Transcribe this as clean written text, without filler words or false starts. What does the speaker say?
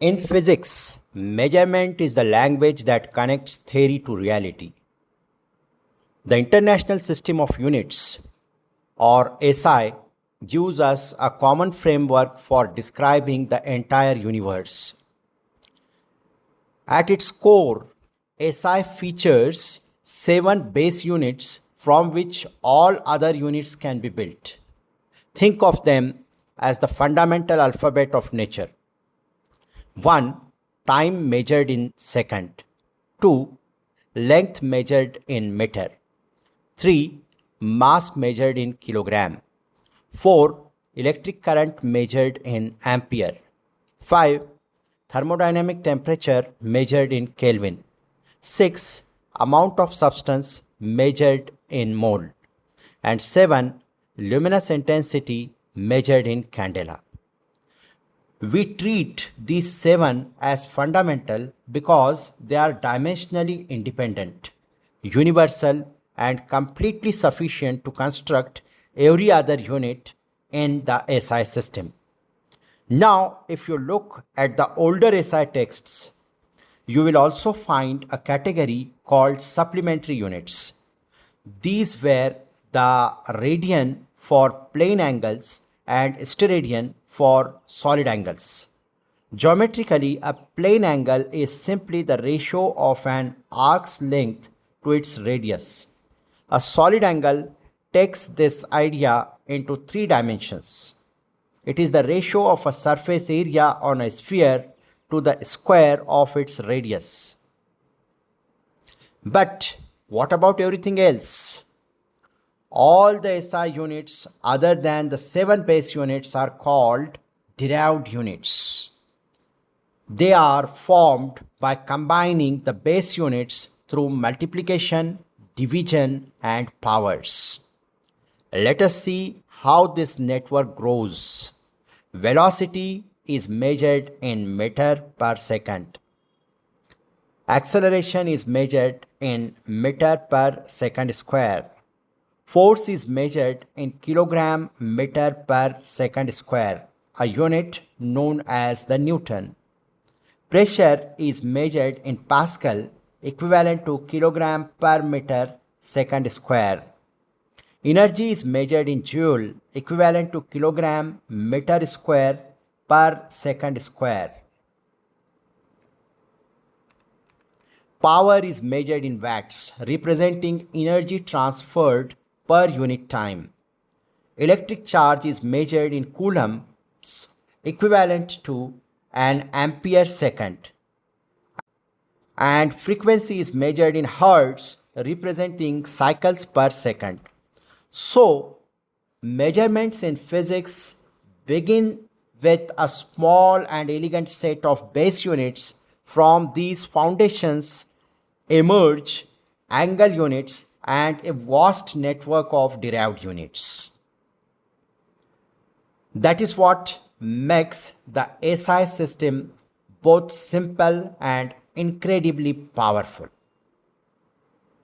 In physics, measurement is the language that connects theory to reality. The International System of Units, or SI, gives us a common framework for describing the entire universe. At its core, SI features 7 base units from which all other units can be built. Think of them as the fundamental alphabet of nature. 1. Time measured in second. 2. Length measured in meter. 3. Mass measured in kilogram. 4. Electric current measured in ampere. 5. Thermodynamic temperature measured in Kelvin. 6. Amount of substance measured in mole. And 7. Luminous intensity measured in candela. We treat these 7 as fundamental because they are dimensionally independent, universal, and completely sufficient to construct every other unit in the SI system. Now, if you look at the older SI texts, you will also find a category called supplementary units. These were the radian for plane angles and steradian for solid angles. Geometrically, a plane angle is simply the ratio of an arc's length to its radius. A solid angle takes this idea into 3 dimensions. It is the ratio of a surface area on a sphere to the square of its radius. But what about everything else? All the SI units other than the 7 base units are called derived units. They are formed by combining the base units through multiplication, division, and powers. Let us see how this network grows. Velocity is measured in meter per second. Acceleration is measured in meter per second square. Force is measured in kilogram meter per second square, a unit known as the Newton. Pressure is measured in Pascal, equivalent to kilogram per meter second square. Energy is measured in Joule, equivalent to kilogram meter square per second square. Power is measured in watts, representing energy transferred per unit time. Electric charge is measured in coulombs, equivalent to an ampere second. And frequency is measured in hertz, representing cycles per second. So, measurements in physics begin with a small and elegant set of base units. From these foundations emerge angle units and a vast network of derived units. That is what makes the SI system both simple and incredibly powerful.